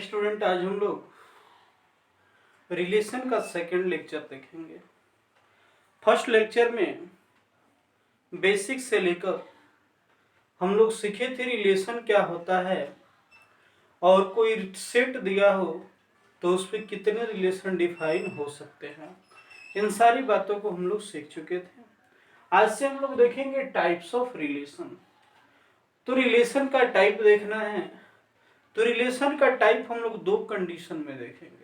Student, आज हम लोग रिलेशन का सेकंड लेक्चर देखेंगे। फर्स्ट लेक्चर में बेसिक से लेकर हम लोग सीखे थे रिलेशन क्या होता है और कोई सेट दिया हो तो उस पर कितने रिलेशन डिफाइन हो सकते हैं। इन सारी बातों को हम लोग सीख चुके थे। आज से हम लोग देखेंगे टाइप्स ऑफ रिलेशन। तो रिलेशन का टाइप देखना है तो रिलेशन का टाइप हम लोग दो कंडीशन में देखेंगे।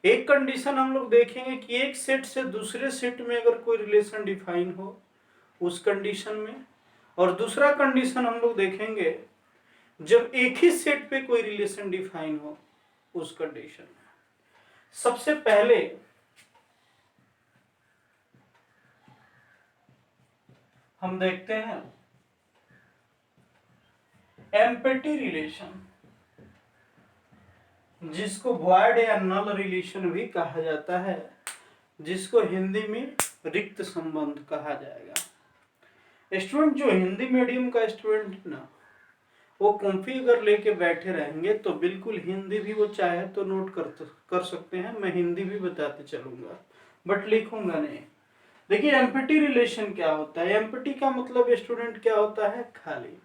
एक कंडीशन हम लोग देखेंगे कि एक सेट से दूसरे सेट में अगर कोई रिलेशन डिफाइन हो उस कंडीशन में, और दूसरा कंडीशन हम लोग देखेंगे जब एक ही सेट पे कोई रिलेशन डिफाइन हो उस कंडीशन में। सबसे पहले हम देखते हैं एम्प्टी रिलेशन, जिसको वॉइड या नल रिलेशन भी कहा जाता है, जिसको हिंदी में रिक्त संबंध कहा जाएगा। स्टूडेंट जो हिंदी मीडियम का स्टूडेंट ना, वो कॉपी अगर लेके बैठे रहेंगे तो बिल्कुल हिंदी भी वो चाहे तो नोट कर सकते हैं। मैं हिंदी भी बताते चलूंगा बट लिखूंगा नहीं। देखिए एम्प्टी रिलेशन क्या होता है। एम्प्टी का मतलब स्टूडेंट क्या होता है, खाली।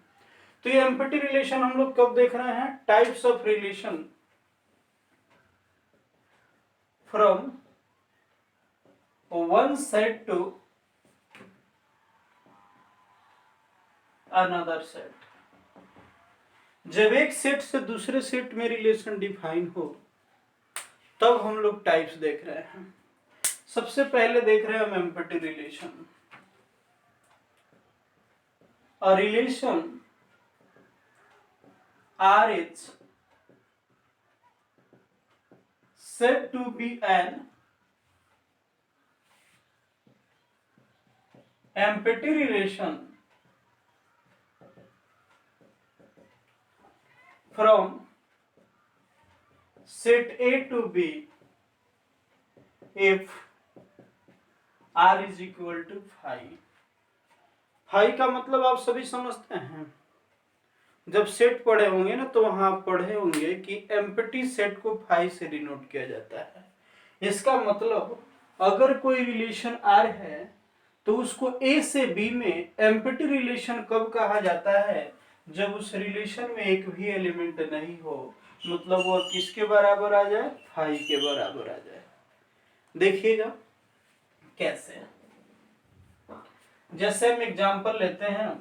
तो ये एम्प्टी रिलेशन हम लोग कब देख रहे हैं, types of relation from one set to another set. जब एक सेट से दूसरे सेट में रिलेशन डिफाइन हो तब हम लोग टाइप्स देख रहे हैं। सबसे पहले देख रहे हैं हम empty relation. A relation R is said to be an empty relation from set A to B if R is equal to phi। phi का मतलब आप सभी समझते हैं। जब सेट पढ़े होंगे ना तो वहां आप पढ़े होंगे कि एम्प्टी सेट को फाई से डिनोट किया जाता है। इसका मतलब अगर कोई रिलेशन R है तो उसको A से B में एम्प्टी रिलेशन कब कहा जाता है, जब उस रिलेशन में एक भी एलिमेंट नहीं हो, मतलब वो किसके बराबर आ जाए, फाई के बराबर आ जाए। देखिएगा कैसे, जैसे हम एग्जांपल लेते हैं।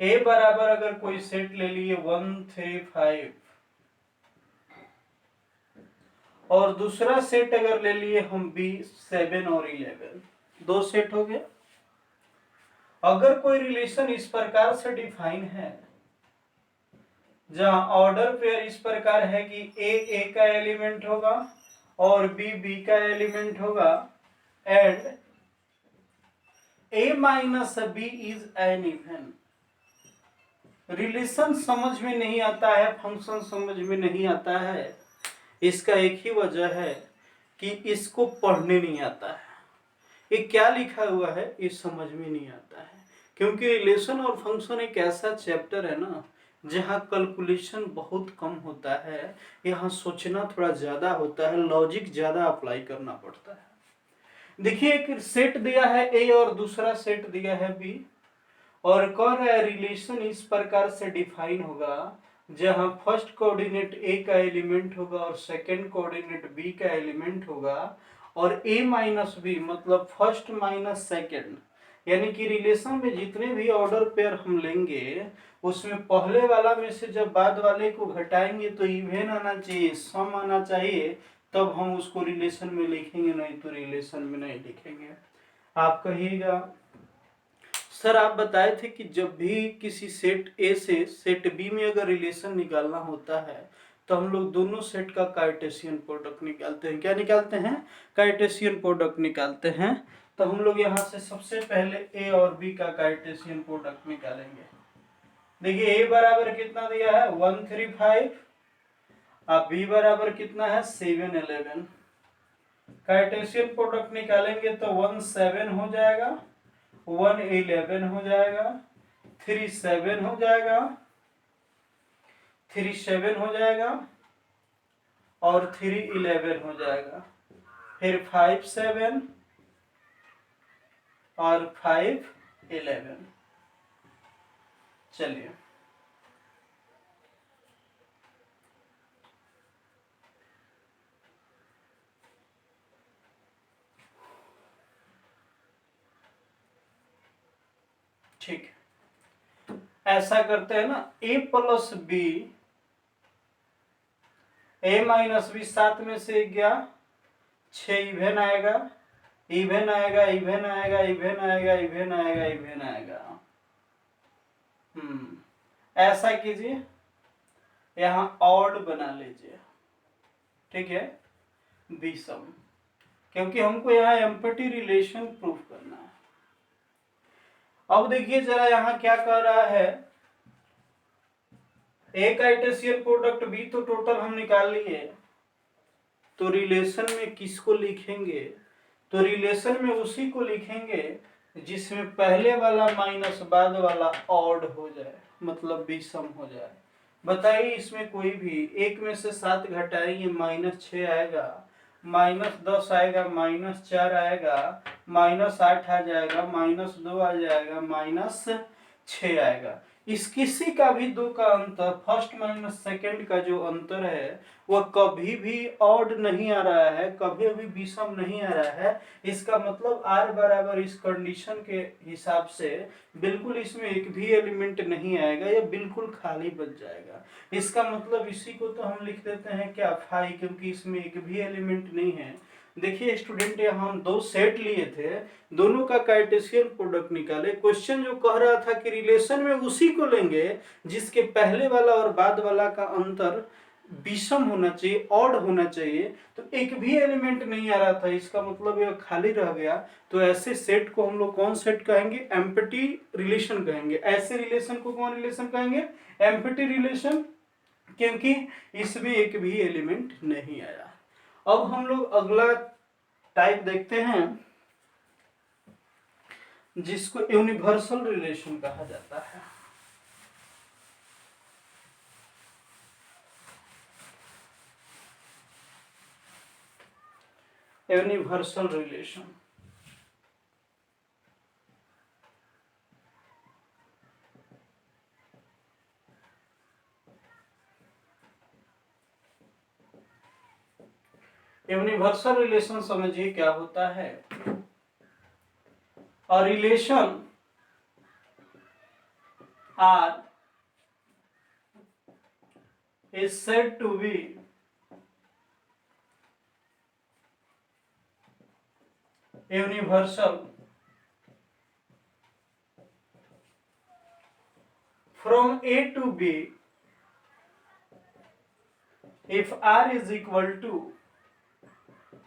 ए बराबर अगर कोई सेट ले लिए 1 3 5 और दूसरा सेट अगर ले लिए हम बी 7 और 11, दो सेट हो गया। अगर कोई रिलेशन इस प्रकार से डिफाइन है जहां ऑर्डर पेयर इस प्रकार है कि ए का एलिमेंट होगा और बी का एलिमेंट होगा and a minus b is an even. Relation समझ में नहीं आता है, फंक्शन समझ में नहीं आता है। इसका एक ही वजह है कि इसको पढ़ने नहीं आता है। ये क्या लिखा हुआ है ये समझ में नहीं आता है, क्योंकि रिलेशन और फंक्शन एक ऐसा चैप्टर है ना जहाँ कैलकुलेशन बहुत कम होता है, यहाँ सोचना थोड़ा ज्यादा होता है, लॉजिक ज्यादा अप्लाई करना पड़ता है। देखिए एक सेट दिया है ए और दूसरा सेट दिया है बी, और कह रहा है रिलेशन इस प्रकार से डिफाइन होगा जहां फर्स्ट कोऑर्डिनेट ए का एलिमेंट होगा और सेकंड कोऑर्डिनेट बी का एलिमेंट होगा, और ए माइनस बी मतलब फर्स्ट माइनस सेकंड, यानी कि रिलेशन में जितने भी ऑर्डर पेयर हम लेंगे उसमें पहले वाला में से जब बाद वाले को घटाएंगे तो इवन आना चाहिए, सम आना चाहिए, तब हम उसको रिलेशन में लिखेंगे, नहीं तो रिलेशन में नहीं लिखेंगे। आप कहिएगा सर आप बताए थे कि जब भी किसी सेट ए से सेट बी में अगर रिलेशन निकालना होता है तो हम लोग दोनों सेट का कार्टेशियन प्रोडक्ट निकालते हैं। क्या निकालते हैं, कार्टेशियन प्रोडक्ट निकालते हैं। तो हम लोग यहाँ से सबसे पहले ए और बी का कार्टेशियन प्रोडक्ट निकालेंगे। देखिए ए बराबर कितना दिया है 1 3 5, अब बी बराबर कितना है 7 11। कार्टेशियन प्रोडक्ट निकालेंगे तो 1 7 हो जाएगा, 1 11 हो जाएगा, 3 7 हो जाएगा, 3 7 हो जाएगा और 3 11 हो जाएगा, फिर 5 7 और 5 11। चलिए ठीक, ऐसा करते हैं ना, a plus b, a minus b, 7 में से 1 गया, 6 इवेन आएगा, इवेन आएगा, इवेन आएगा, इवेन आएगा, इवेन आएगा, इवेन आएगा। ऐसा कीजिए, यहाँ ऑड बना लीजिए, ठीक है, विषम, क्योंकि हमको यहाँ एम्पटी रिलेशन प्रूफ करना है। अब देखिए जरा यहाँ क्या कह रहा है, ए कार्टेशियन प्रोडक्ट बी तो टोटल हम निकाल लिए, तो रिलेशन में किसको लिखेंगे, तो रिलेशन में उसी को लिखेंगे जिसमें पहले वाला माइनस बाद वाला ऑड हो जाए, मतलब विषम हो जाए। बताइए इसमें कोई भी एक में से 7 घटाएंगे, -6 आएगा, -10 आएगा, -4 आएगा, -8 आ जाएगा, -2 आ जाएगा, -6 आएगा। इस किसी का भी दो का अंतर, फर्स्ट माइनस सेकंड का जो अंतर है वह कभी भी ऑड नहीं आ रहा है, कभी भी विषम नहीं आ रहा है। इसका मतलब r बराबर इस कंडीशन के हिसाब से बिल्कुल इसमें एक भी एलिमेंट नहीं आएगा, यह बिल्कुल खाली बच जाएगा। इसका मतलब इसी को तो हम लिख देते हैं क्या, फाई, क्योंकि इसमें एक भी एलिमेंट नहीं है। देखिए स्टूडेंट, यहाँ हम 2 सेट लिए थे, दोनों का कार्टेशियन प्रोडक्ट निकाले। क्वेश्चन जो कह रहा था कि रिलेशन में उसी को लेंगे जिसके पहले वाला और बाद वाला का अंतर विषम होना चाहिए, ऑड होना चाहिए, तो एक भी एलिमेंट नहीं आ रहा था, इसका मतलब यह खाली रह गया। तो ऐसे सेट को हम लोग कौन सेट कहेंगे, एम्प्टी रिलेशन कहेंगे। ऐसे रिलेशन को कौन रिलेशन कहेंगे, एम्प्टी रिलेशन, क्योंकि इसमें एक भी एलिमेंट नहीं आया। अब हम लोग अगला टाइप देखते हैं जिसको यूनिवर्सल रिलेशन कहा जाता है। यूनिवर्सल रिलेशन, यूनिवर्सल रिलेशन समझिए क्या होता है। A relation R is said to be universal from A to B if R is equal to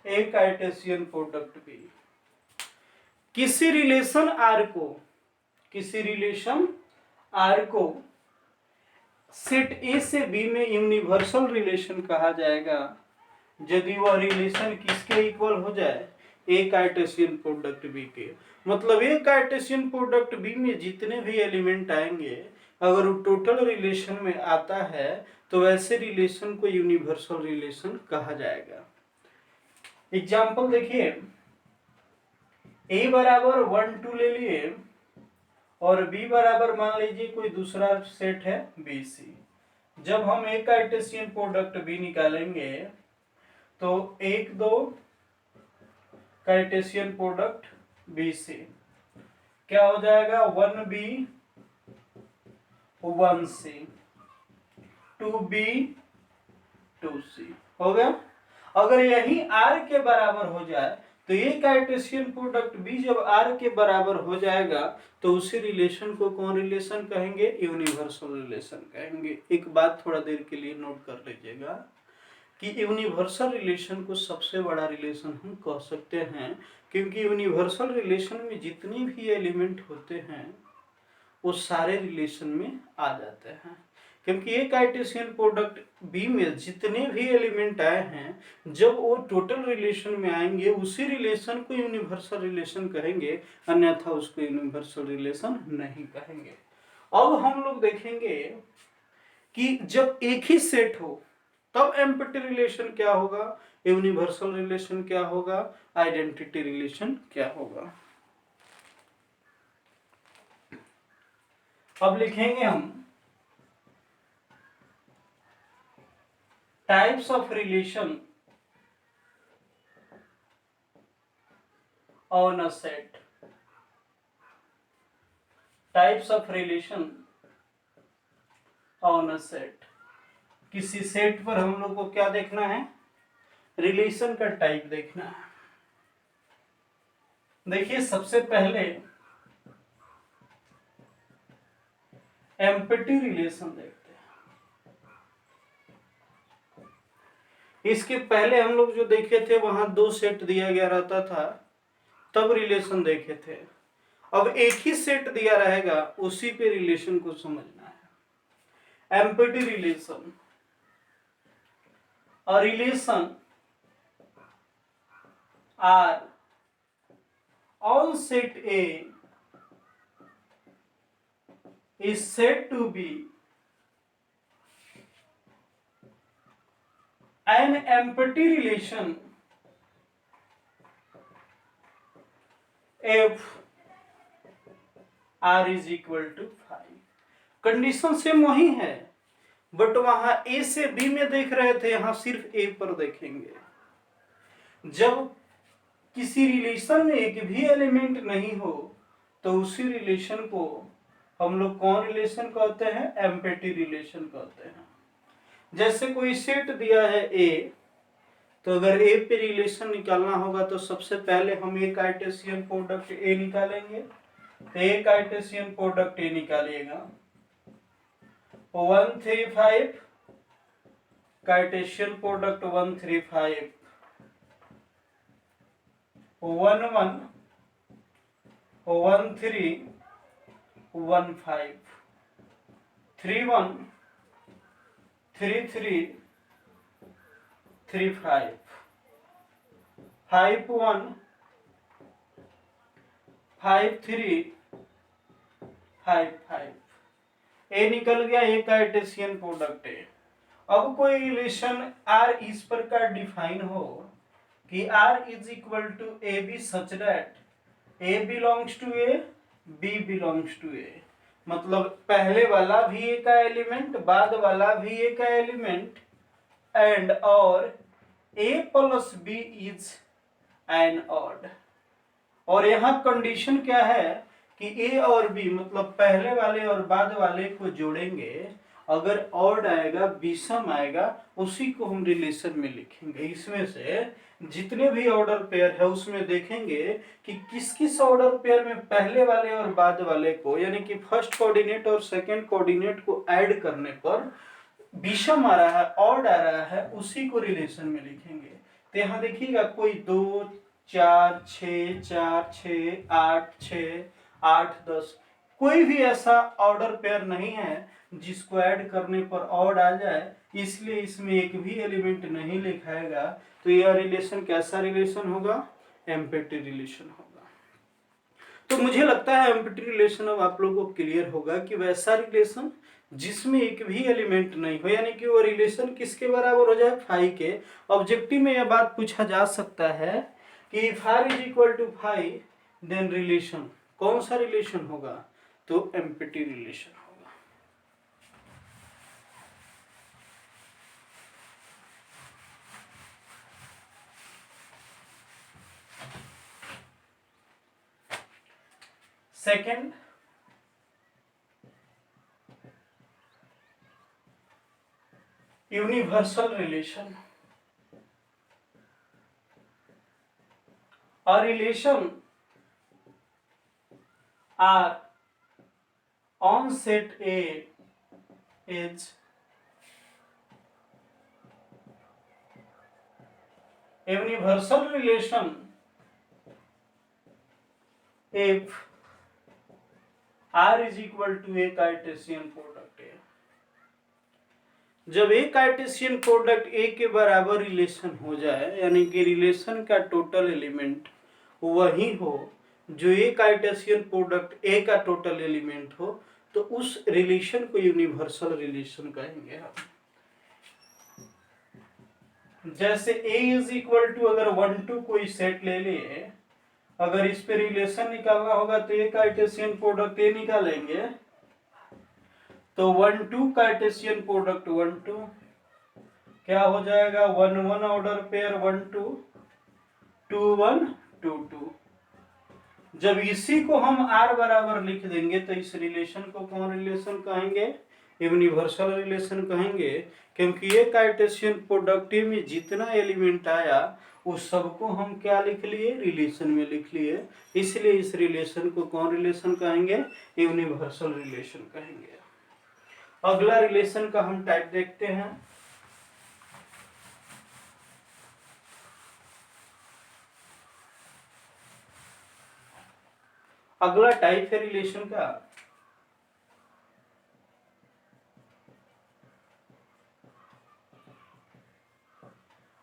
A Cartesian product B। किसी रिलेशन R को, किसी रिलेशन R को सेट ए से बी में यूनिवर्सल रिलेशन कहा जाएगा यदि वह रिलेशन किसके इक्वल हो जाए, ए कार्टेशियन प्रोडक्ट बी के। मतलब ए कार्टेशियन प्रोडक्ट बी में जितने भी एलिमेंट आएंगे अगर वो टोटल रिलेशन में आता है तो वैसे रिलेशन को यूनिवर्सल रिलेशन कहा जाएगा। एग्जाम्पल देखिए, ए बराबर 1 2 ले लिए और बी बराबर मान लीजिए कोई दूसरा सेट है बी सी। जब हम ए कार्टेशियन प्रोडक्ट बी निकालेंगे तो 1 2 कार्टेशियन प्रोडक्ट बी सी क्या हो जाएगा, 1 बी 1 सी, 2 बी 2 सी हो गया। अगर यही r के बराबर हो जाए तो ये कार्टेशियन प्रोडक्ट b जब r के बराबर हो जाएगा तो उसी रिलेशन को कौन रिलेशन कहेंगे, यूनिवर्सल रिलेशन कहेंगे। एक बात थोड़ा देर के लिए नोट कर लीजिएगा कि यूनिवर्सल रिलेशन को सबसे बड़ा रिलेशन हम कह सकते हैं, क्योंकि यूनिवर्सल रिलेशन में जितने भी एलिमेंट होते हैं वो सारे रिलेशन में आ जाते हैं। क्योंकि एक कार्टेशियन प्रोडक्ट बी में जितने भी एलिमेंट आए हैं जब वो टोटल रिलेशन में आएंगे उसी रिलेशन को यूनिवर्सल रिलेशन कहेंगे, अन्यथा उसको यूनिवर्सल रिलेशन नहीं कहेंगे। अब हम लोग देखेंगे कि जब एक ही सेट हो तब एम्पटी रिलेशन क्या होगा, यूनिवर्सल रिलेशन क्या होगा, आइडेंटिटी रिलेशन क्या होगा। अब लिखेंगे हम types of relation on a set. Types of relation on a set. किसी सेट पर हम लोग को क्या देखना है, रिलेशन का टाइप देखना है। देखिए सबसे पहले एम्पटी रिलेशन देखते हैं। इसके पहले हम लोग जो देखे थे वहां दो सेट दिया गया रहता था, तब रिलेशन देखे थे। अब एक ही सेट दिया रहेगा, उसी पे रिलेशन को समझना है। Empty relation, a relation are on set A is said to be an empty relation if R is equal to 5। Condition same वही है, बट वहां ए से बी में देख रहे थे, यहां सिर्फ ए पर देखेंगे। जब किसी रिलेशन में एक भी एलिमेंट नहीं हो तो उसी रिलेशन को हम लोग कौन रिलेशन कहते हैं, एम्पटी रिलेशन कहते हैं। जैसे कोई सेट दिया है ए, तो अगर ए पे रिलेशन निकालना होगा तो सबसे पहले हम ए कार्टेशियन प्रोडक्ट ए निकालेंगे। तो ए कार्टेशियन प्रोडक्ट ए निकालिएगा 1 3 5, कार्टेशियन प्रोडक्ट 1 3 5, 1 1 1 3 1 5, 3 1 3 3 3 5, 5 1 5 3 5 5। ए निकल गया, ए कार्टेशियन प्रोडक्ट है। अब कोई रिलेशन आर इस प्रकार डिफाइन हो कि R is equal to A b such that a belongs to A, b belongs to A. मतलब पहले वाला भी ए का एलिमेंट, बाद वाला भी ए का एलिमेंट, एंड और a plus b is an odd. और यहाँ कंडीशन क्या है कि ए और बी मतलब पहले वाले और बाद वाले को जोड़ेंगे, अगर ऑड आएगा, विषम आएगा, उसी को हम रिलेशन में लिखेंगे। इसमें से जितने भी ऑर्डर पेयर है उसमें देखेंगे कि किस किस ऑर्डर पेयर में पहले वाले और बाद वाले को, यानी कि फर्स्ट कोऑर्डिनेट और सेकंड कोऑर्डिनेट को ऐड करने पर विषम आ रहा है, ऑड आ रहा है, उसी को रिलेशन में लिखेंगे। तो यहाँ देखिएगा कोई 2 4 6 4 6 8 6 8 10, कोई भी ऐसा ऑर्डर पेयर नहीं है जिसको ऐड करने पर ऑड आ जाए, इसलिए इसमें एक भी एलिमेंट नहीं लिखाएगा। तो यह रिलेशन कैसा रिलेशन होगा, एम्पटी रिलेशन होगा। तो मुझे लगता है एम्पटी रिलेशन अब आप लोगों को क्लियर होगा कि वैसा रिलेशन जिसमें एक भी एलिमेंट नहीं हो, यानी कि वो रिलेशन किसके बराबर हो जाए, फाई के। ऑब्जेक्टिव में यह बात पूछा जा सकता है कि if r is equal to phi then relation कौन सा रिलेशन होगा, तो एम्पटी रिलेशन होगा। Second, universal relation. A relation R on set A is a universal relation if R is equal to a Cartesian product A। जब एक Cartesian product ए के बराबर relation हो जाए, यानी कि रिलेशन का टोटल एलिमेंट वही हो जो ए कार्टेशियन प्रोडक्ट ए का टोटल एलिमेंट हो, तो उस रिलेशन को यूनिवर्सल रिलेशन कहेंगे हम। जैसे A इज इक्वल टू, अगर 1 2 कोई सेट ले लिए, अगर इस पे रिलेशन निकालना होगा तो ये कार्टेशियन प्रोडक्ट ये निकालेंगे, तो 1 2 कार्टेशियन प्रोडक्ट 1 2 क्या हो जाएगा, 1 1 ऑर्डर पेयर 1 2 2 1 2 2। जब इसी को हम R बराबर लिख देंगे तो इस रिलेशन को कौन रिलेशन कहेंगे, यूनिवर्सल रिलेशन कहेंगे, क्योंकि ये कार्टेशियन प्रोडक्ट में जितना एलिमेंट आया उस सबको हम क्या लिख लिए, रिलेशन में लिख लिए, इसलिए इस रिलेशन को कौन रिलेशन कहेंगे, यूनिवर्सल रिलेशन कहेंगे। अगला रिलेशन का हम टाइप देखते हैं। अगला टाइप है रिलेशन का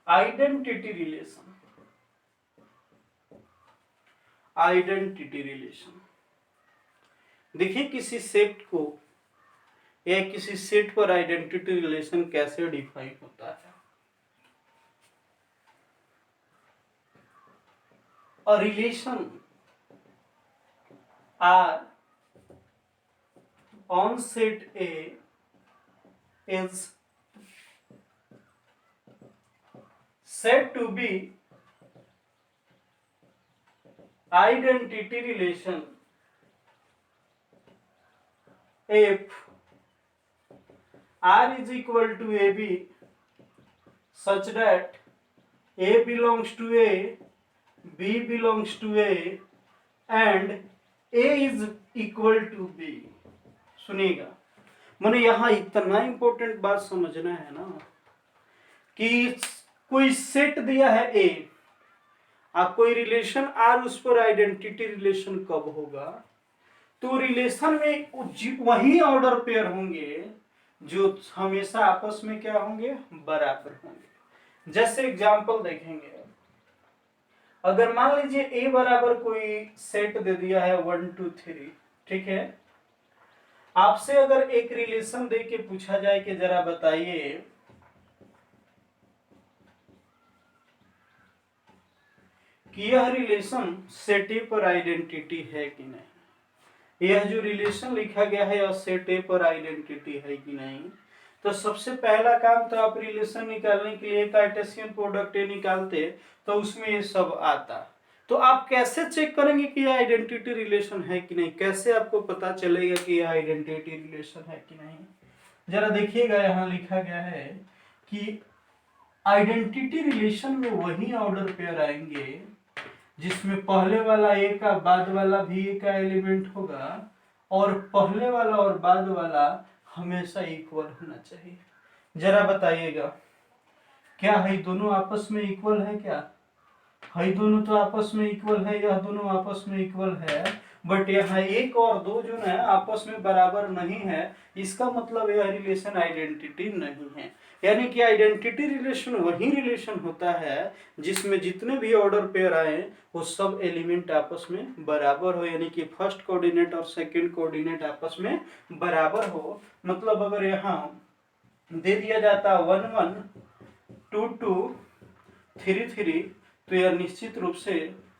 आइडेंटिटी रिलेशन। आइडेंटिटी रिलेशन देखिए, किसी सेट को या किसी सेट पर आइडेंटिटी रिलेशन कैसे डिफाइन होता है। A relation R on set A is said to be identity relation if R is equal to AB such that A belongs to A, B belongs to A and A is equal to B। सुनिएगा, मैंने यहाँ इतना important बात समझना है ना कि कोई सेट दिया है A, कोई रिलेशन R, उस पर आइडेंटिटी रिलेशन कब होगा, तो रिलेशन में वही ऑर्डर पेयर होंगे जो हमेशा आपस में क्या होंगे, बराबर होंगे। जैसे एग्जांपल देखेंगे, अगर मान लीजिए A बराबर कोई सेट दे दिया है 1 2 3, ठीक है, आपसे अगर एक रिलेशन दे के पूछा जाए कि जरा बताइए कि यह रिलेशन सेट ए पर आइडेंटिटी है कि नहीं, यह जो रिलेशन लिखा गया है यह सेट ए पर आइडेंटिटी है कि नहीं, तो सबसे पहला काम तो आप रिलेशन निकालने के लिए कार्टेशियन प्रोडक्ट ए निकालते तो उसमें ये सब आता। तो आप कैसे चेक करेंगे कि यह आइडेंटिटी रिलेशन है कि नहीं, कैसे आपको पता चलेगा कि यह आइडेंटिटी रिलेशन है कि नहीं, जरा देखिएगा, यहाँ लिखा गया है कि आइडेंटिटी रिलेशन में वही ऑर्डर पेयर आएंगे जिसमें पहले वाला ए का बाद वाला भी ए का एलिमेंट होगा और पहले वाला और बाद वाला हमेशा इक्वल होना चाहिए। जरा बताइएगा, क्या है दोनों आपस में इक्वल है, क्या है दोनों तो आपस में इक्वल है, यह दोनों आपस में इक्वल है, बट यहाँ 1 और 2 जो है आपस में बराबर नहीं है, इसका मतलब यह रिलेशन आइडेंटिटी नहीं है। यानी कि आइडेंटिटी रिलेशन वही रिलेशन होता है जिसमें जितने भी ऑर्डर पेयर आए वो सब एलिमेंट आपस में बराबर हो, यानी कि फर्स्ट कोऑर्डिनेट और सेकंड कोऑर्डिनेट आपस में बराबर हो। मतलब अगर यहाँ दे दिया जाता 1 1 2 2 3 3 तो यह निश्चित रूप से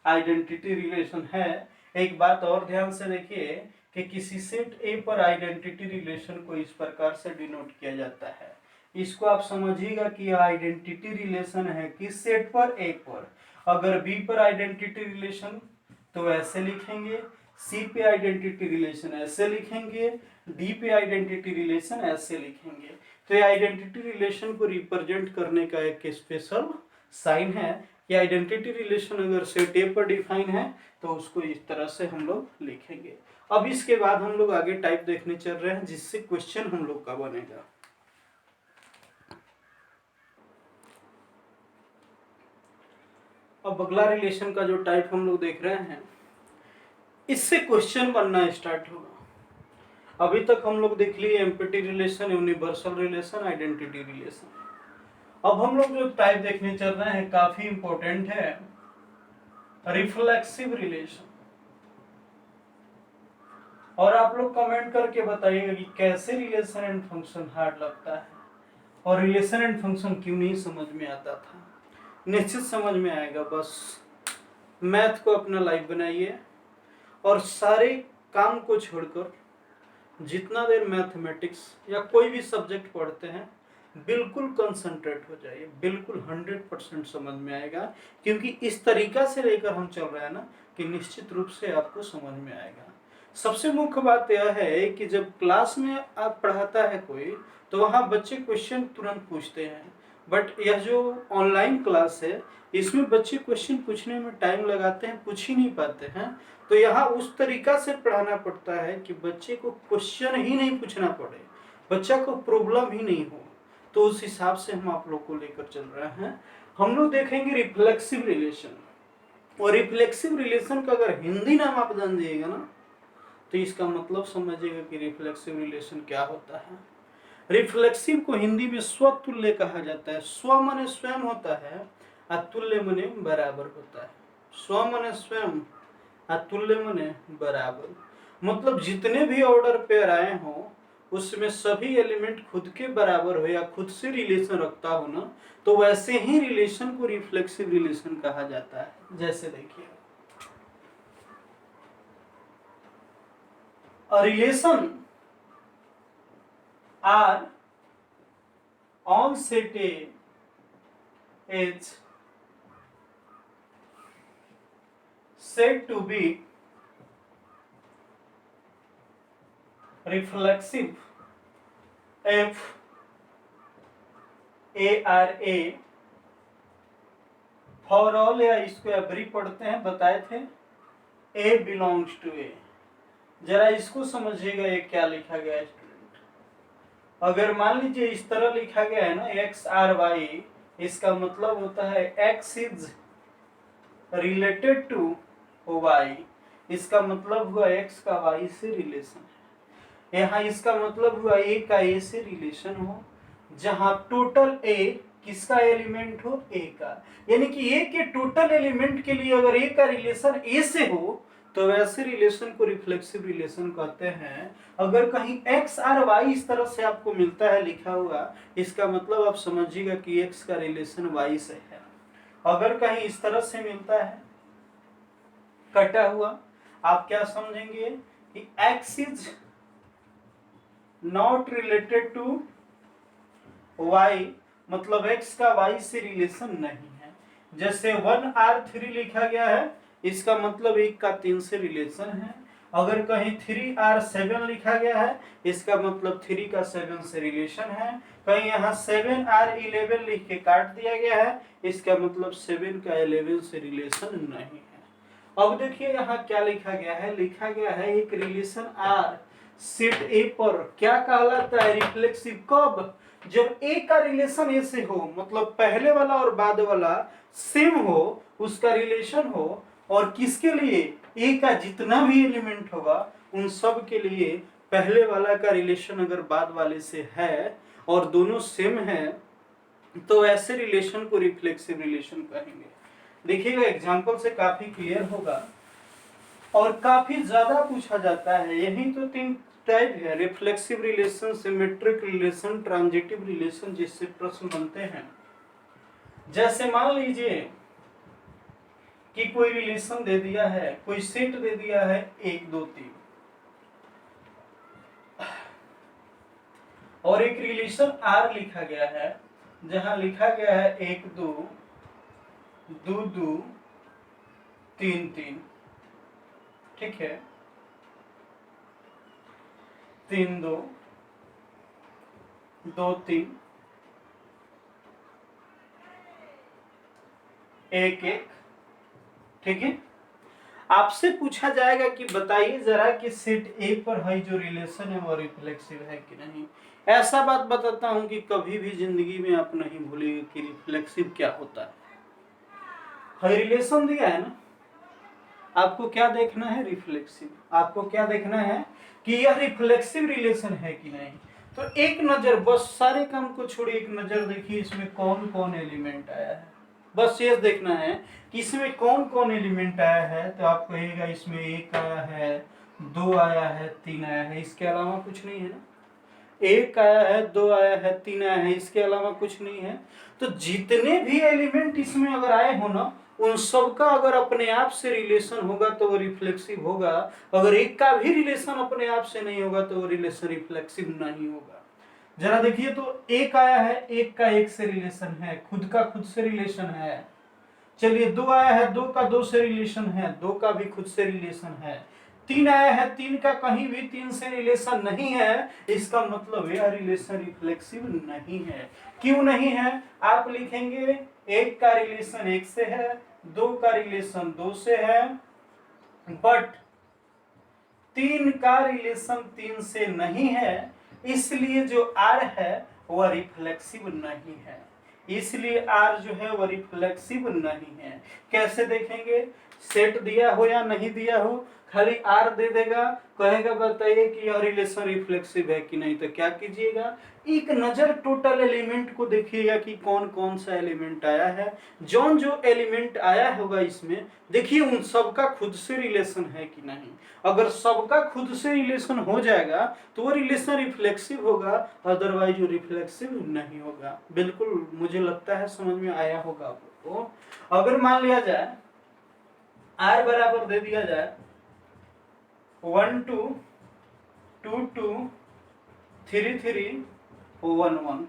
आइडेंटिटी रिलेशन है। एक बात और ध्यान से देखिए कि किसी सेट ए पर आइडेंटिटी रिलेशन को इस प्रकार से डिनोट किया जाता है, इसको आप समझिएगा कि यह आइडेंटिटी रिलेशन है किस सेट पर, ए पर। अगर बी पर आइडेंटिटी रिलेशन तो ऐसे लिखेंगे, सी पे आइडेंटिटी रिलेशन ऐसे लिखेंगे, डी पे आइडेंटिटी रिलेशन ऐसे लिखेंगे। तो ये आइडेंटिटी रिलेशन को रिप्रेजेंट करने का एक स्पेशल साइन है कि आइडेंटिटी रिलेशन अगर सेट ए पर डिफाइन है तो उसको इस तरह से हम लोग लिखेंगे। अब इसके बाद हम लोग आगे टाइप देखने चल रहे हैं जिससे क्वेश्चन हम लोग का बनेगा। अब अगला रिलेशन का जो टाइप हम लोग देख रहे हैं इससे क्वेश्चन बनना स्टार्ट होगा। अभी तक हम लोग देख लिए empty relation, universal relation, identity relation. अब हम लोग जो टाइप देखने चल रहे हैं काफी इंपॉर्टेंट है, रिफ्लेक्सिव रिलेशन। और आप लोग कमेंट करके बताइएगा कि कैसे रिलेशन एंड फंक्शन हार्ड लगता है और रिलेशन एंड फंक्शन क्यों नहीं समझ में आता था। निश्चित समझ में आएगा। बस मैथ को अपना लाइफ बनाइए और सारे काम को छोड़कर जितना देर मैथमेटिक्स या कोई भी सब्जेक्ट पढ़ते हैं बिल्कुल कंसंट्रेट हो जाइए, बिल्कुल 100% समझ में आएगा। क्योंकि इस तरीका से लेकर हम चल रहे हैं ना कि निश्चित रूप से आपको समझ में आएगा। सबसे मुख्य बात यह है कि जब क्लास में आप पढ़ाता है कोई तो वहाँ बच्चे क्वेश्चन तुरंत पूछते हैं, बट यह जो ऑनलाइन क्लास है इसमें बच्चे क्वेश्चन पूछने में टाइम लगाते हैं, पूछ ही नहीं पाते हैं। तो यहाँ उस तरीका से पढ़ाना पड़ता है कि बच्चे को क्वेश्चन ही नहीं पूछना पड़े, बच्चा को प्रॉब्लम ही नहीं हो। तो उस हिसाब से हम आप लोग को लेकर चल रहे हैं। हम लोग देखेंगे रिफ्लेक्सिव रिलेशन, और रिफ्लेक्सिव रिलेशन का अगर हिंदी नाम आप जान दिएगा ना तो इसका मतलब समझिएगा कि रिफ्लेक्सिव रिलेशन क्या होता है। रिफ्लेक्सिव को हिंदी में स्वतुल्य कहा जाता है। स्व माने स्वयं होता है, अतुल्य माने बराबर होता है। स्व माने स्वयं, अतुल्य माने बराबर। मतलब जितने भी ऑर्डर पेयर आए हों उसमें सभी एलिमेंट खुद के बराबर हो या खुद से रिलेशन रखता हो ना, तो वैसे ही रिलेशन को रिफ्लेक्सिव रिलेशन कहा जाता है। जैसे देखिए, a relation R on set A is said to be reflexive if A R A for all, या इसको एवरी पढ़ते हैं, बताए थे A belongs to A। जरा इसको समझिएगा ये क्या लिखा गया है स्टूडेंट। अगर मान लीजिए इस तरह लिखा गया है ना एक्स आर वाई, इसका मतलब होता है x is related to y, इसका मतलब हुआ एक्स का वाई से रिलेशन है। यहाँ इसका मतलब हुआ ए का ए से रिलेशन हो, जहां टोटल ए किसका एलिमेंट हो, ए का। यानी कि ए के टोटल एलिमेंट के लिए अगर ए का रिलेशन ए से हो तो वैसे रिलेशन को रिफ्लेक्सिव रिलेशन कहते हैं। अगर कहीं एक्स आर वाई इस तरह से आपको मिलता है लिखा हुआ, इसका मतलब आप समझिएगा कि एक्स का रिलेशन वाई से है। अगर कहीं इस तरह से मिलता है कटा हुआ, आप क्या समझेंगे कि x is not related to y, मतलब एक्स का वाई से रिलेशन नहीं है। जैसे 1R3 लिखा गया है, इसका मतलब 1 का 3 से रिलेशन है। अगर कहीं 3R7 लिखा गया है, इसका मतलब 3 का 7 से रिलेशन है। कहीं यहाँ 7R11 लिख के काट दिया गया है, इसका मतलब 7 का 11 से रिलेशन नहीं है। अब देखिए यहाँ क्या लिखा गया है, लिखा गया है एक रिलेशन आर सेट ए पर क्या कहलाता है, रिफ्लेक्सिव। कब? जब ए का रिलेशन ए से हो, मतलब पहले वाला और बाद वाला सेम हो, उसका रिलेशन हो, और किसके लिए, ए का जितना भी एलिमेंट होगा उन सब के लिए पहले वाला का रिलेशन अगर बाद वाले से है और दोनों सेम है तो ऐसे रिलेशन को रिफ्लेक्सिव रिलेशन कहेंगे। देखिएगा एग्जांपल से काफी क्लियर होगा और काफी ज्यादा पूछा जाता है। यही तो 3 टाइप है, reflexive relation, symmetric relation, transitive relation, जिससे प्रश्न बनते हैं। जैसे मान लीजिए कि कोई रिलेशन दे दिया है, कोई सेट दे दिया है 1 2 3, और एक रिलेशन आर लिखा गया है जहां लिखा गया है 1 2 2 2 3 3, ठीक है, 3 2 2 3 1 1, ठीक है। आपसे पूछा जाएगा कि बताइए जरा कि सेट ए पर है जो रिलेशन है वो रिफ्लेक्सिव है कि नहीं। ऐसा बात बताता हूं कि कभी भी जिंदगी में आप नहीं भूलिएगा कि रिफ्लेक्सिव क्या होता है। रिलेशन दिया है ना, आपको क्या देखना है, रिफ्लेक्सिव। आपको क्या देखना है कि यह रिफ्लेक्सिव रिलेशन है कि नहीं। तो एक नजर, बस सारे काम को छोड़िए, एक नजर देखिए इसमें कौन कौन एलिमेंट आया है। बस ये देखना है कि इसमें कौन कौन एलिमेंट आया है। तो आप कहिएगा इसमें 1 आया है, 2 आया है, 3 आया है, इसके अलावा कुछ नहीं है ना। 1 आया है, 2 आया है, 3 आया है, इसके अलावा कुछ नहीं है। तो जितने भी एलिमेंट इसमें अगर आए हो ना, उन सब का अगर अपने आप से रिलेशन होगा तो वो रिफ्लेक्सिव होगा। अगर एक का भी रिलेशन अपने आप से नहीं होगा तो वो रिलेशन रिफ्लेक्सिव नहीं होगा। जरा देखिए तो 1 आया है, 1 का 1 से रिलेशन है, खुद का खुद से रिलेशन है। चलिए 2 आया है, 2 का 2 से रिलेशन है, 2 का भी खुद से रिलेशन है। 3 आया है, 3 का कहीं भी 3 से रिलेशन नहीं है, इसका मतलब यह रिलेशन रिफ्लेक्सिव नहीं है। क्यों नहीं है? आप लिखेंगे 1 का रिलेशन 1 से है, 2 का रिलेशन 2 से है, बट 3 का रिलेशन 3 से नहीं है, इसलिए जो R है वह रिफ्लेक्सिव नहीं है। इसलिए R जो है वह रिफ्लेक्सिव नहीं है। कैसे देखेंगे? सेट दिया हो या नहीं दिया हो, खाली R दे देगा, कहेगा बताइए कि यह रिलेशन रिफ्लेक्सिव है कि नहीं। तो क्या कीजिएगा, एक नजर टोटल एलिमेंट को देखिएगा कि कौन कौन सा एलिमेंट आया है। जौन जो एलिमेंट आया होगा इसमें देखिए उन सबका खुद से रिलेशन है कि नहीं। अगर सबका खुद से रिलेशन हो जाएगा तो वो रिलेशन रिफ्लेक्सिव होगा, अदरवाइज वो रिफ्लेक्सिव नहीं होगा। बिल्कुल मुझे लगता है समझ में आया होगा आपको। अगर मान लिया जाए R बराबर दे दिया जाए 1 2 2 2 3 3 1 1,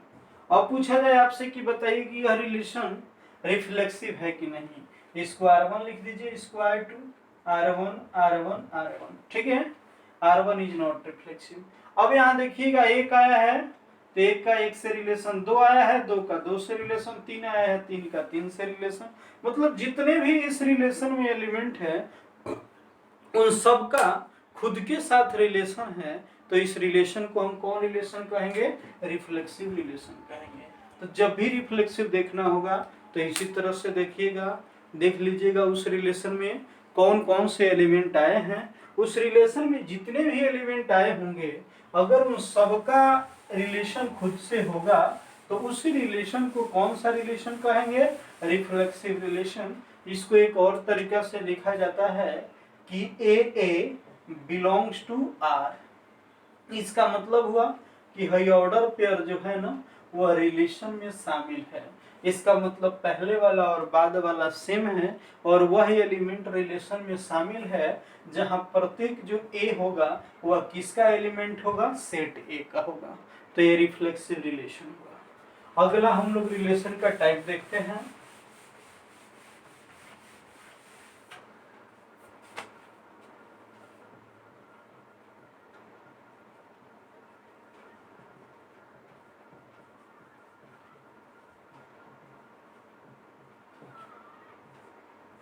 अब पूछा जाए आपसे कि बताइए कि यह रिलेशन रिफ्लेक्सिव है कि नहीं। इसको R1 लिख दीजिए, इसको R2, R1 R1 R1, ठीक है। R1 is not reflexive. अब यहाँ देखिएगा 1 आया है तो 1 का 1 से रिलेशन, 2 आया है 2 का 2 से रिलेशन, 3 आया है 3 का 3 से रिलेशन। मतलब जितने भी इस रिलेशन में एलिमेंट है उन सब का खुद के साथ रिलेशन है। तो इस रिलेशन को हम कौन रिलेशन कहेंगे? रिफ्लेक्सिव रिलेशन कहेंगे। तो जब भी रिफ्लेक्सिव देखना होगा तो इसी तरह से देखिएगा, देख लीजिएगा उस रिलेशन में कौन कौन से एलिमेंट आए हैं। उस रिलेशन में जितने भी एलिमेंट आए होंगे अगर उन सबका रिलेशन खुद से होगा तो उसी रिलेशन को कौन सा रिलेशन कहेंगे? Reflexive relation. इसको एक और तरीका से लिखा जाता है कि AA बिलोंग्स टू R। इसका मतलब हुआ कि हाई ऑर्डर पेयर जो है ना वह रिलेशन में शामिल है। इसका मतलब पहले वाला और बाद वाला सेम है और वह एलिमेंट रिलेशन में शामिल है जहां प्रत्येक जो A होगा वह किसका एलिमेंट होगा? सेट A का होगा। तो ये रिफ्लेक्सिव रिलेशन होगा। अगला हम लोग रिलेशन का टाइप देखते हैं।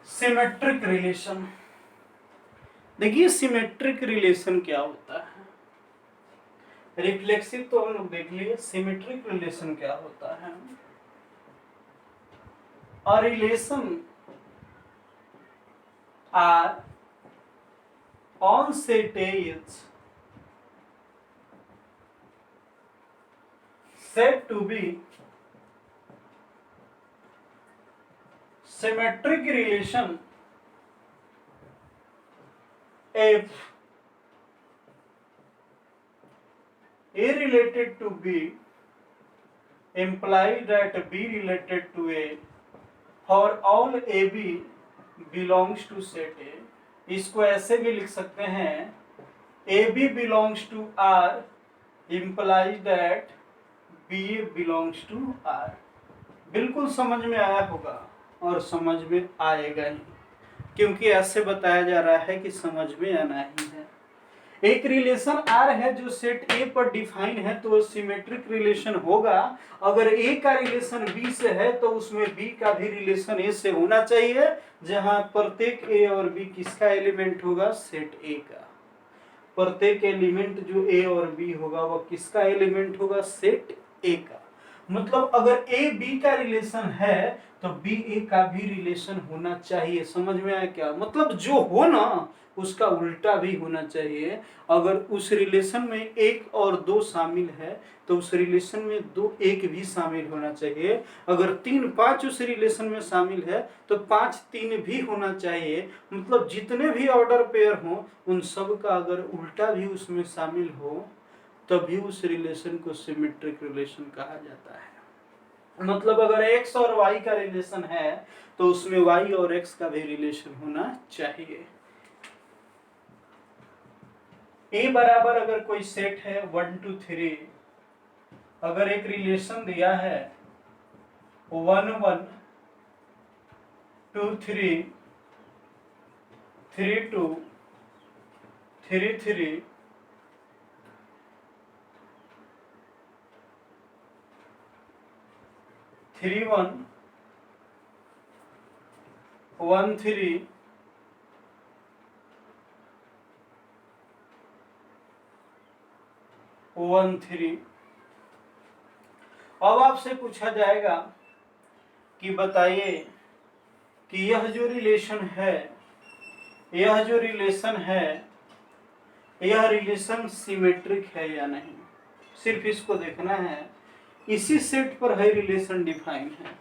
Symmetric relation. देखिए सिमेट्रिक रिलेशन क्या होता है। रिफ्लेक्सिव तो हम लोग देख लिए, सिमेट्रिक रिलेशन क्या होता है। A relation R on set A is said to be symmetric relation if A related to B implies that B related to A for all AB belongs to set A। इसको ऐसे भी लिख सकते हैं AB belongs to R implies that BA belongs to R। बिल्कुल समझ में आया होगा और समझ में आएगा ही, क्योंकि ऐसे बताया जा रहा है कि समझ में आना ही है। एक रिलेशन R है जो सेट A पर डिफाइन है तो सिमेट्रिक रिलेशन होगा। अगर A का रिलेशन B से है तो उसमें B का भी रिलेशन A से होना चाहिए, जहां प्रत्येक A और B किसका एलिमेंट होगा? सेट A का। प्रत्येक एलिमेंट जो A और B होगा वह किसका एलिमेंट होगा? सेट A का। मतलब अगर ए बी का रिलेशन है तो बी ए का भी रिलेशन होना चाहिए। समझ में आया क्या? मतलब जो हो ना उसका उल्टा भी होना चाहिए। अगर उस रिलेशन में एक और दो शामिल है तो उस रिलेशन में दो एक भी शामिल होना चाहिए। अगर तीन पांच उस रिलेशन में शामिल है तो पांच तीन भी होना चाहिए। मतलब जितने भी ऑर्डर पेयर हो उन सब का अगर उल्टा भी उसमें शामिल हो तभी उस रिलेशन को सिमेट्रिक रिलेशन कहा जाता है। मतलब अगर x और y का रिलेशन है तो उसमें y और x का भी रिलेशन होना चाहिए। A बराबर अगर कोई सेट है 1 2 3, अगर एक रिलेशन दिया है 1 1 2 3 3 2 3 3 3 1 1 3 1 3, अब आपसे पूछा जाएगा कि बताइए कि यह जो रिलेशन है यह रिलेशन सिमेट्रिक है या नहीं। सिर्फ इसको देखना है। इसी सेट पर है रिलेशन डिफाइन है।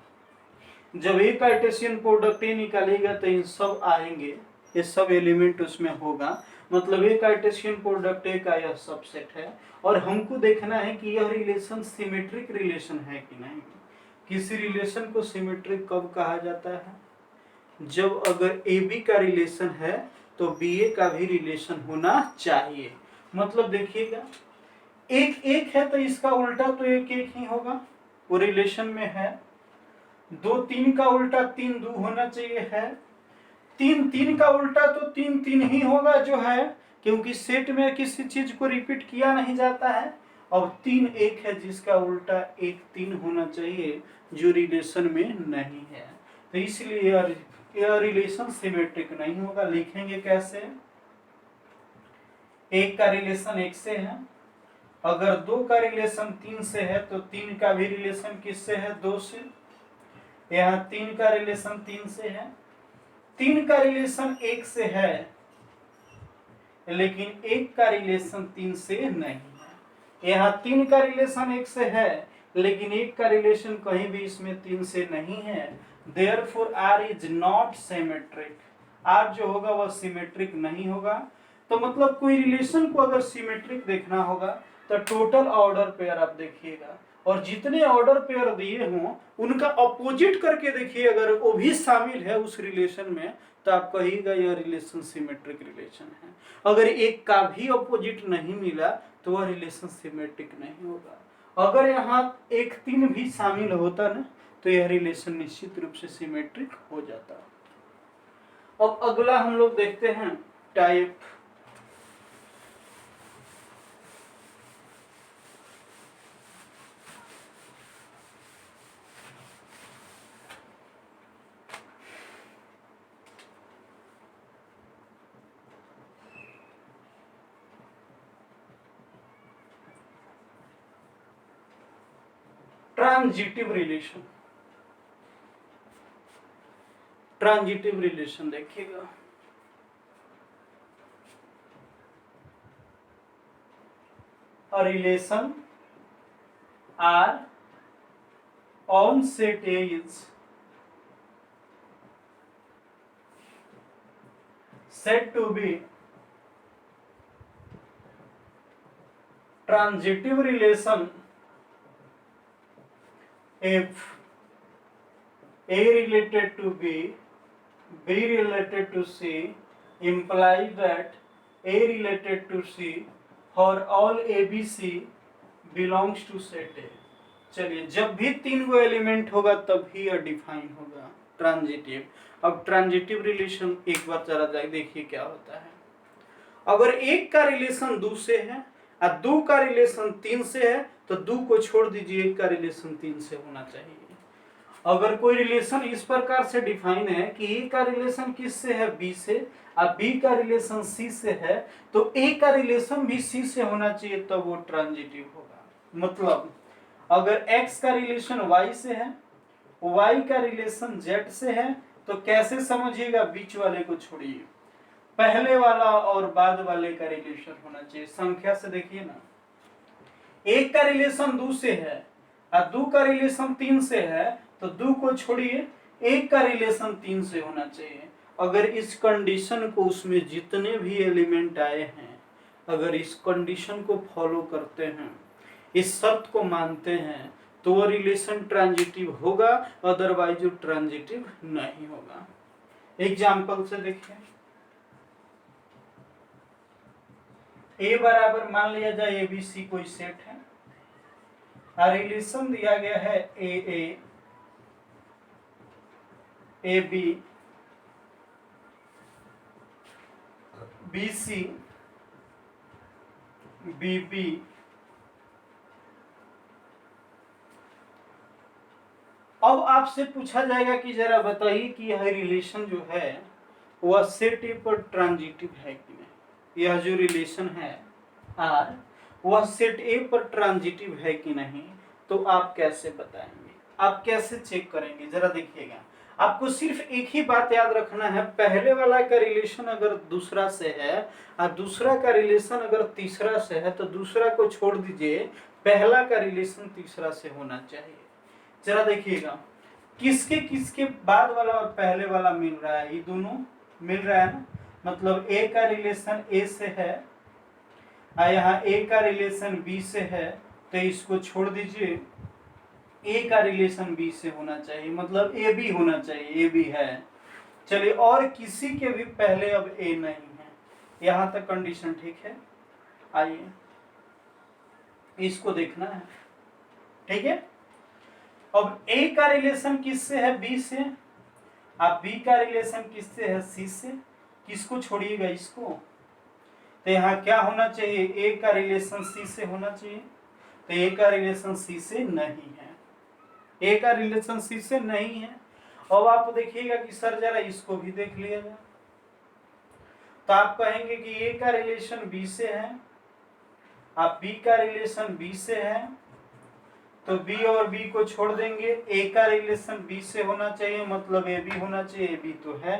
जब एक कार्टेशियन प्रोडक्ट ए निकालेगा तो इन सब आएंगे, ये सब एलिमेंट उसमें होगा। मतलब एक कार्टेशियन प्रोडक्ट ए का यह सबसेट है और हमको देखना है कि यह रिलेशन सिमेट्रिक रिलेशन है कि नहीं। किसी रिलेशन को सिमेट्रिक कब कहा जाता है? जब अगर ए बी का रिलेशन है तो बी ए का भी रिलेशन होना चाहिए। मतलब देखिएगा एक एक है तो इसका उल्टा तो एक एक ही होगा, वो रिलेशन में है। दो तीन का उल्टा तीन दो होना चाहिए है। तीन तीन का उल्टा तो तीन तीन ही होगा जो है, क्योंकि सेट में किसी चीज को रिपीट किया नहीं जाता है। और तीन एक है जिसका उल्टा एक तीन होना चाहिए जो रिलेशन में नहीं है। तो इसलिए यह रिलेशन सिमेट्रिक नहीं होगा। लिखेंगे कैसे? एक का रिलेशन एक से है, अगर दो का रिलेशन तीन से है तो तीन का भी रिलेशन किससे है? दो से। यहाँ तीन का रिलेशन तीन से है, तीन का रिलेशन एक से है लेकिन एक का रिलेशन तीन से नहीं है। यहाँ तीन का रिलेशन एक से है लेकिन एक का रिलेशन कहीं भी इसमें तीन से नहीं है। Therefore R is not symmetric. R जो होगा वह सिमेट्रिक नहीं होगा। तो मतलब कोई रिलेशन को अगर सिमेट्रिक देखना होगा तो टोटल ऑर्डर पेयर आप देखिएगा और जितने ऑर्डर पेयर दिए हों उनका अपोजिट करके देखिए, अगर वो भी शामिल है उस रिलेशन में तो आप कहिएगा यह रिलेशन सिमेट्रिक रिलेशन है। अगर एक का भी अपोजिट नहीं मिला तो वह रिलेशन सिमेट्रिक नहीं होगा। अगर यहाँ एक तीन भी शामिल होता ना तो यह रिलेशन निश्चित रूप से सिमेट्रिक हो जाता। अब अगला हम लोग देखते हैं type. Transitive relation. Transitive relation देखिएगा, a relation R on set A is said to be transitive relation if A related to B, B related to C implies that A related to C for all ABC belongs to set A। चलिए, जब भी तीन वो element होगा तभी यह define होगा transitive. अब ट्रांजिटिव रिलेशन एक बार जरा देखिए क्या होता है। अगर एक का रिलेशन दो से है और दो का रिलेशन तीन से है तो दो को छोड़ दीजिए, एक का रिलेशन तीन से होना चाहिए। अगर कोई रिलेशन इस प्रकार से डिफाइन है कि ए का रिलेशन किससे है? बी से, और बी का रिलेशन सी से है तो ए का रिलेशन भी सी से होना चाहिए तब वो ट्रांजिटिव होगा। मतलब अगर x का रिलेशन y से है, y का रिलेशन z से है, तो कैसे समझिएगा, बीच वाले को छोड़िए, पहले वाला और बाद वाले का रिलेशन होना चाहिए। संख्या से देखिए ना, एक का रिलेशन 2 से है और 2 का रिलेशन 3 से है, तो 2 को छोड़िए, एक का रिलेशन 3 से होना चाहिए। अगर इस कंडीशन को, उसमें जितने भी एलिमेंट आए हैं, अगर इस कंडीशन को फॉलो करते हैं, इस शर्त को मानते हैं, तो वो रिलेशन ट्रांजिटिव होगा, अदरवाइज वो ट्रांजिटिव नहीं होगा। एग्जाम्पल से देखिए, ए बराबर मान लिया जाए ए बी सी कोई सेट है, रिलेशन दिया गया है a a, a b, b c, b b, अब आपसे पूछा जाएगा कि जरा बताइए कि यह रिलेशन जो है वह सेट ए पर ट्रांजिटिव है कि नहीं। यह जो रिलेशन है आर, वह सेट ए पर ट्रांजिटिव है कि नहीं, तो आप कैसे बताएंगे, आप कैसे चेक करेंगे, जरा देखिएगा। आपको सिर्फ एक ही बात याद रखना है, पहले वाला का रिलेशन अगर दूसरा से है और दूसरा का रिलेशन अगर तीसरा से है, तो दूसरा को छोड़ दीजिए, पहला का रिलेशन तीसरा से होना चाहिए। जरा देखिएगा, किसके किसके बाद वाला और पहले वाला मिल रहा है, ये दोनों मिल रहा है ना, मतलब ए का रिलेशन ए से है और यहाँ ए का रिलेशन बी से है, तो इसको छोड़ दीजिए, ए का रिलेशन बी से होना चाहिए, मतलब ए बी होना चाहिए, ए बी है। चलिए, और किसी के भी पहले अब ए नहीं है, यहां तक कंडीशन ठीक है। आइए इसको देखना है, ठीक है। अब ए का रिलेशन किससे है, बी से, अब बी का रिलेशन किससे है, सी से, किसको छोड़िएगा, इसको। तो यहाँ क्या होना चाहिए, ए का रिलेशन सी से होना चाहिए, तो ए का रिलेशन सी से नहीं है, ए का रिलेशन सी से नहीं है। अब आप देखिएगा कि सर जरा इसको भी देख लिया जाए, तो आप कहेंगे कि ए का रिलेशन बी से है, आप बी का रिलेशन बी से है, तो बी और बी को छोड़ देंगे, ए का रिलेशन बी से होना चाहिए, मतलब ए बी होना चाहिए, ए बी तो है।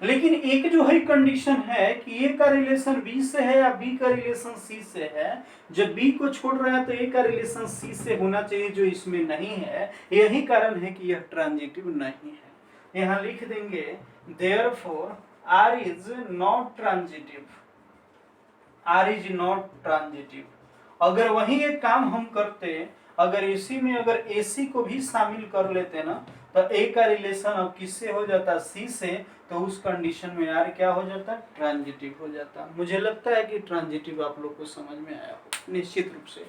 लेकिन एक जो है कंडीशन है कि ए का रिलेशन बी से है या बी का रिलेशन सी से है, जब बी को छोड़ रहे हैं तो ए का रिलेशन सी से होना चाहिए, जो इसमें नहीं है। यही कारण है कि यह ट्रांजिटिव नहीं है। यहाँ लिख देंगे therefore R is not transitive, R is not transitive. अगर वही एक काम हम करते, अगर इसी में अगर एसी को भी शामिल कर लेते ना, तो ए का रिलेशन अब किससे हो जाता, सी से, तो उस कंडीशन में यार क्या हो जाता, ट्रांजिटिव हो जाता। मुझे लगता है कि ट्रांजिटिव आप लोग को समझ में आया हो निश्चित रूप से।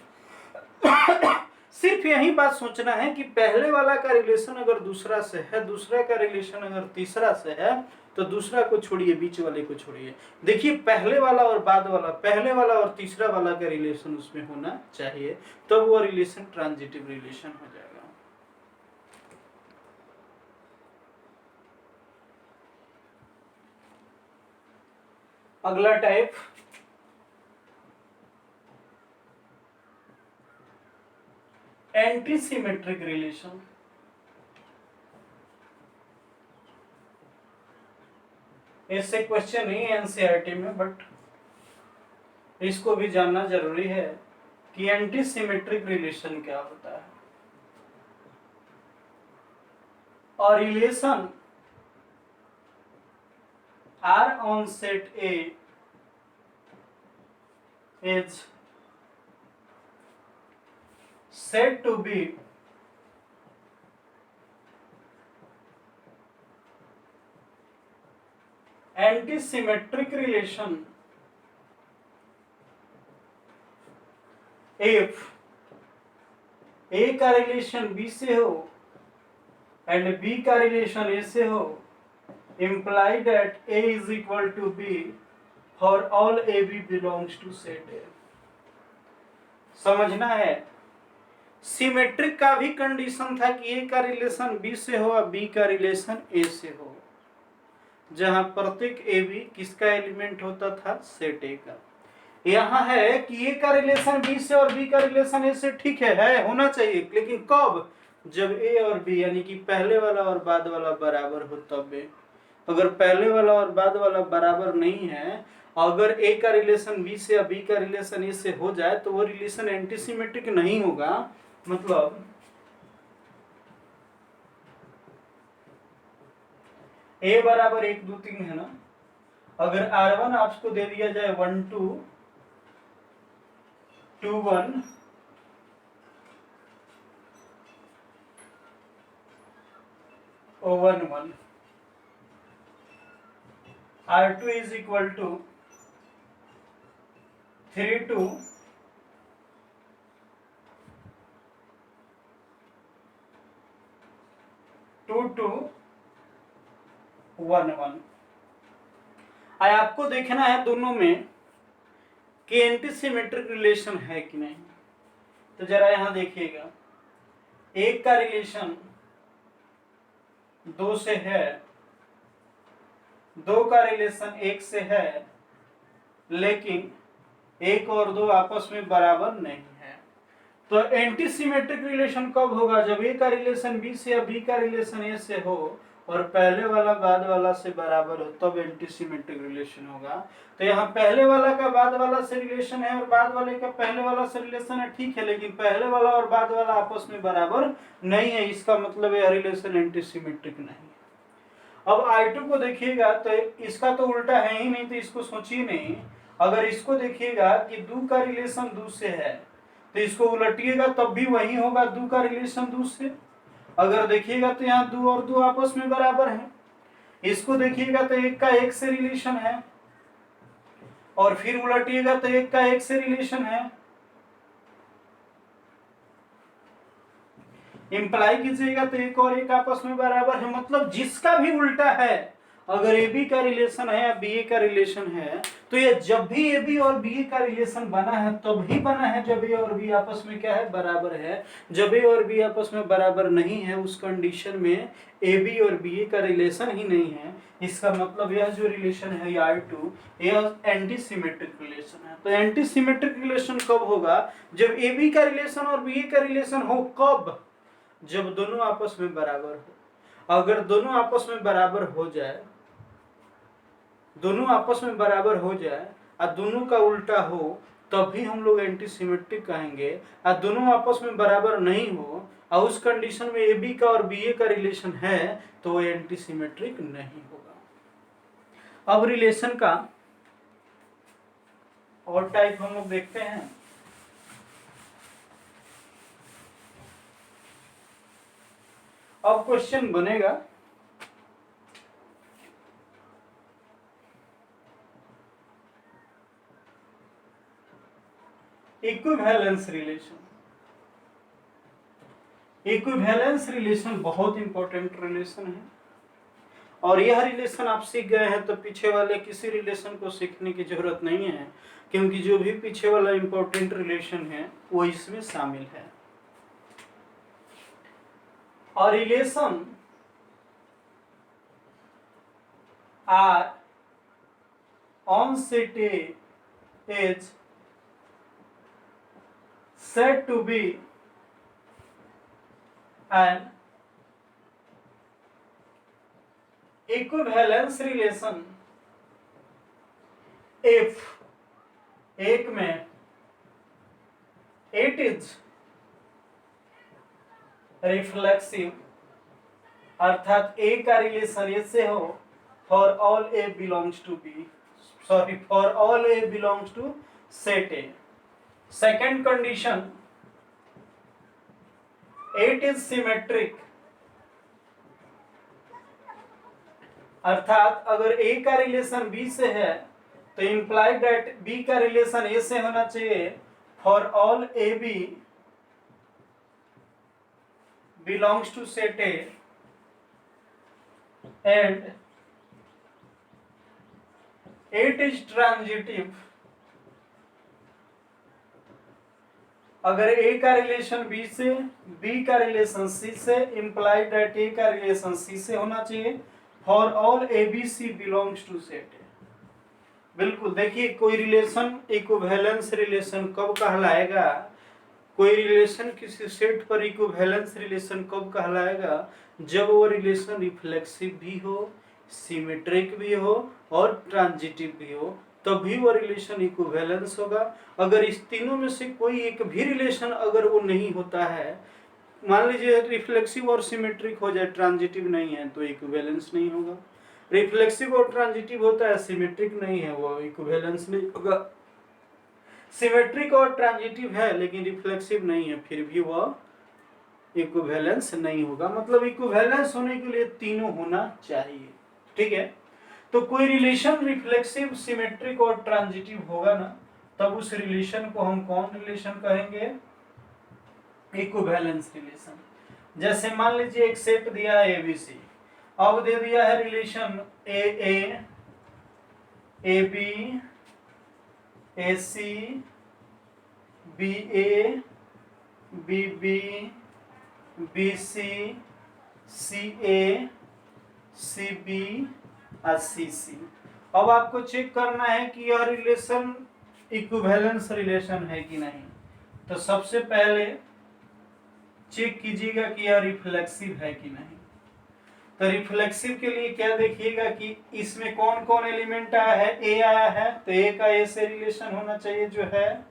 सिर्फ यही बात सोचना है कि पहले वाला का रिलेशन अगर दूसरा से है, दूसरा का रिलेशन अगर तीसरा से है, तो दूसरा को छोड़िए, बीच वाले को छोड़िए। देखिए, पहले वाला और बाद वाला, पहले वाला और तीसरा वाला का रिलेशन उसमें होना चाहिए, तो वो रिलेशन ट्रांजिटिव रिलेशन हो जाएगा। अगला टाइप, एंटी सिमेट्रिक रिलेशन। ऐसे क्वेश्चन नहीं है एनसीईआरटी में, बट इसको भी जानना जरूरी है कि एंटी सिमेट्रिक रिलेशन क्या होता है। और relation R on set A is said to be anti-symmetric relation if A का रिलेशन B से हो एंड B का रिलेशन A से हो, imply that A is equal to B for all AB belongs to set A। समझना है, symmetric का भी कंडीशन था कि A का रिलेशन B से हो और B का रिलेशन A से हो, जहां प्रत्येक AB किसका एलिमेंट होता था, सेट A का। यहाँ है कि ए का रिलेशन बी से और बी का रिलेशन ए से, ठीक है होना चाहिए, लेकिन कब? जब ए और बी यानी कि पहले वाला और बाद वाला बराबर हो तब। अगर पहले वाला और बाद वाला बराबर नहीं है, अगर ए का रिलेशन बी से या बी का रिलेशन ए से हो जाए तो वो रिलेशन एंटीसिमेट्रिक नहीं होगा। मतलब ए बराबर 1 2 3 है ना, अगर R1 आपको दे दिया जाए 1 2 2 1 1 1, R2 is equal to 3 2 2 2 1 1। आय आपको देखना है दोनों में कि एंटीसिमेट्रिक रिलेशन है कि नहीं। तो जरा यहां देखिएगा, एक का रिलेशन 2 से है, 2 का रिलेशन 1 से है, लेकिन 1 और 2 आपस में बराबर नहीं है। तो एंटीसिमेट्रिक रिलेशन कब होगा? जब ए का रिलेशन बी से या बी का रिलेशन ए से हो और पहले वाला बाद वाला से बराबर हो, तब एंटीसिमेट्रिक रिलेशन होगा। तो यहाँ पहले वाला का बाद वाला से रिलेशन है और बाद वाले का पहले वाला से रिलेशन है, ठीक है, लेकिन पहले वाला और बाद वाला आपस में बराबर नहीं है, इसका मतलब यह रिलेशन एंटीसिमेट्रिक नहीं है। अब I2 को देखिएगा तो इसका तो उल्टा है ही नहीं, तो इसको सोचिए नहीं। अगर इसको देखिएगा कि दू का रिलेशन दू से है, तो इसको उलटिएगा तब भी वही होगा, दू का रिलेशन दू से। अगर देखिएगा तो यहाँ दो और दो आपस में बराबर है। इसको देखिएगा तो एक का एक से रिलेशन है, और फिर उलटिएगा तो एक का एक से रिलेशन है। इंप्लाई कीजिएगा तो एक और एक आपस में बराबर है। मतलब जिसका भी उल्टा है, अगर ए बी का रिलेशन है या बी ए का रिलेशन है, तो ये जब भी ए बी और बी ए का रिलेशन बना है तब ही बना है जब ए और बी आपस में क्या है? बराबर है। जब ए और बी आपस में बराबर नहीं है, उस कंडीशन में ए बी और बी ए का रिलेशन ही नहीं है। इसका मतलब यह जो रिलेशन है R2, यह एंटीसिमेट्रिक रिलेशन है। तो एंटीसिमेट्रिक रिलेशन कब होगा? जब ए बी का रिलेशन और बी ए का रिलेशन हो। कब? जब दोनों आपस में बराबर हो। अगर दोनों आपस में बराबर हो जाए, दोनों आपस में बराबर हो जाए और दोनों का उल्टा हो, तब भी हम लोग एंटीसिमेट्रिक कहेंगे। और दोनों आपस में बराबर नहीं हो और उस कंडीशन में ए बी का और बी ए का रिलेशन है, तो वो एंटीसिमेट्रिक नहीं होगा। अब रिलेशन का और टाइप हम लोग देखते हैं। अब क्वेश्चन बनेगा, इक्विवेलेंस रिलेशन। इक्विवेलेंस रिलेशन बहुत इंपॉर्टेंट रिलेशन है, और यह रिलेशन आप सीख गए हैं तो पीछे वाले किसी रिलेशन को सीखने की जरूरत नहीं है, क्योंकि जो भी पीछे वाला इंपॉर्टेंट रिलेशन है वो इसमें शामिल है। और relation R on set A is said to be an equivalence relation if एक में it is reflexive, अर्थात A का रिलेशन A से हो for all A belongs to B, for all A belongs to set A. Second condition, it is symmetric, अर्थात अगर A का relation B से है तो implied that B का रिलेशन A से होना चाहिए for all AB belongs to set A, and it is transitive, अगर A का रिलेशन B से, B का रिलेशन C से, implied that A का रिलेशन C से होना चाहिए for all ABC belongs to set A। बिल्कुल, देखिए कोई रिलेशन इक्विवेलेंस रिलेशन कब कहलाएगा, कोई रिलेशन किसी सेट पर इक्विवेलेंस रिलेशन कब कहलाएगा, जब वो रिलेशन रिफ्लेक्सिव भी हो, सिमेट्रिक भी हो और ट्रांजिटिव भी हो, तभी वो रिलेशन इक्विवेलेंस होगा। अगर इस तीनों में से कोई एक भी रिलेशन अगर वो नहीं होता है, मान लीजिए रिफ्लेक्सिव और सिमेट्रिक हो जाए, ट्रांजिटिव नहीं है, तो इक्विवेलेंस नहीं होगा। रिफ्लेक्सिव और ट्रांजिटिव होता है, सिमेट्रिक नहीं है, वो इक्विवेलेंस नहीं होगा। सिमेट्रिक और ट्रांजिटिव है लेकिन रिफ्लेक्सिव नहीं है, फिर भी वह इक्विवेलेंस नहीं होगा। मतलब इक्विवेलेंस होने के लिए तीनों होना चाहिए, ठीक है। तो कोई रिलेशन रिफ्लेक्सिव, सिमेट्रिक और ट्रांजिटिव होगा ना, तब उस रिलेशन को हम कौन रिलेशन कहेंगे, इक्विवेलेंस रिलेशन। जैसे मान लीजिए एक सेट दिया है एबीसी, अब दे दिया है relation a a b a c b a b b b c c a c b और सी सी। अब आपको चेक करना है कि यह रिलेशन इक्विवेलेंस रिलेशन है कि नहीं। तो सबसे पहले चेक कीजिएगा कि यह रिफ्लेक्सिव है कि नहीं। तो रिफ्लेक्सिव के लिए क्या देखिएगा कि इसमें कौन कौन एलिमेंट आया है, ए आया है तो ए का ए से रिलेशन होना चाहिए जो है,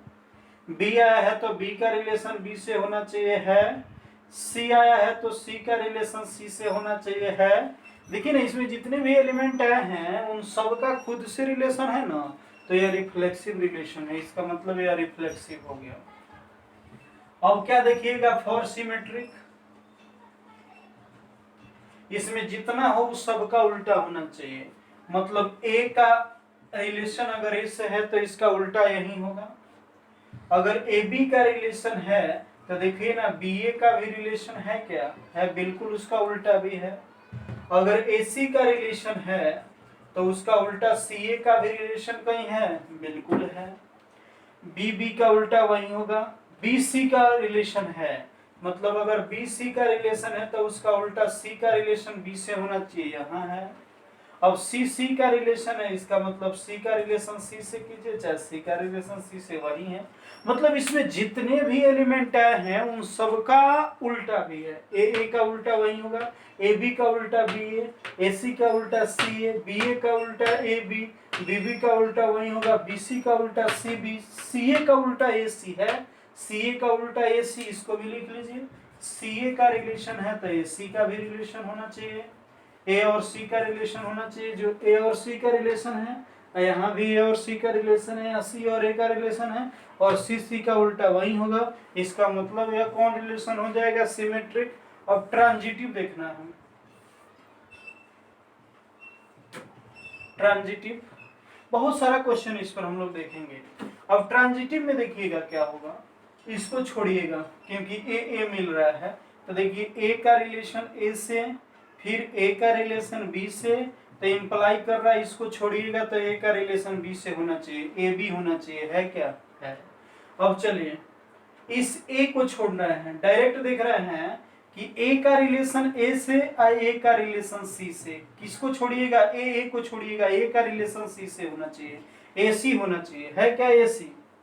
बी आया है तो बी का रिलेशन बी से होना चाहिए है, सी आया है तो सी का रिलेशन सी से होना चाहिए है। देखिए ना, इसमें जितने भी एलिमेंट आए हैं उन सब का खुद से रिलेशन है ना, तो यह रिफ्लेक्सिव रिलेशन है, इसका मतलब यह रिफ्लेक्सिव हो गया। अब क्या देखिएगा, फॉर सिमेट्रिक, इसमें जितना हो उस सब का उल्टा होना चाहिए। मतलब ए का रिलेशन अगर इससे है तो इसका उल्टा यही होगा। अगर ए बी का रिलेशन है तो देखिए ना, बी ए का भी रिलेशन है क्या है, बिल्कुल उसका उल्टा भी है। अगर ए सी का रिलेशन है तो उसका उल्टा सी ए का भी रिलेशन कहीं है, बिल्कुल है। बी बी का उल्टा वही होगा। बी सी का रिलेशन है, मतलब अगर बी सी का रिलेशन है तो उसका उल्टा सी का रिलेशन बी से होना चाहिए, यहाँ है। अब सी सी का रिलेशन है, इसका मतलब सी का रिलेशन सी से कीजिए, चाहे सी का रिलेशन सी से, वही है। मतलब इसमें जितने भी एलिमेंट आए हैं उन सब का उल्टा भी है। ए का उल्टा वही होगा, ए बी का उल्टा बी ए सी का उल्टा सी ए, बी ए का उल्टा ए बी बी का उल्टा वही होगा, बी सी का उल्टा सी बी, सी ए का उल्टा ए सी है, सी ए का उल्टा ए सी, इसको भी लिख लीजिए। सी ए का रिलेशन है तो ए सी का भी रिलेशन होना चाहिए, ए और सी का रिलेशन होना चाहिए, जो ए और सी का रिलेशन है, यहाँ भी ए और सी का रिलेशन है, सी और ए का रिलेशन है, और सी सी का उल्टा वही होगा। इसका मतलब यह कौन रिलेशन हो जाएगा, सिमेट्रिक। अब ट्रांजिटिव देखना है, ट्रांजिटिव बहुत सारा क्वेश्चन इस पर हम लोग देखेंगे। अब ट्रांजिटिव में देखिएगा क्या होगा, इसको छोड़िएगा क्योंकि ए मिल रहा है। तो देखिए ए का रिलेशन ए से, फिर ए का रिलेशन बी से, तो इंप्लाई कर रहा है, इसको छोड़िएगा तो ए का रिलेशन बी से होना चाहिए, ए बी होना चाहिए, है क्या है। अब चलिए इस ए को छोड़ना है, डायरेक्ट देख रहे हैं कि ए का रिलेशन ए से और ए का रिलेशन सी से, किसको छोड़िएगा, ए को छोड़िएगा, ए का रिलेशन सी से होना चाहिए, ए सी होना चाहिए, है क्या ए सी।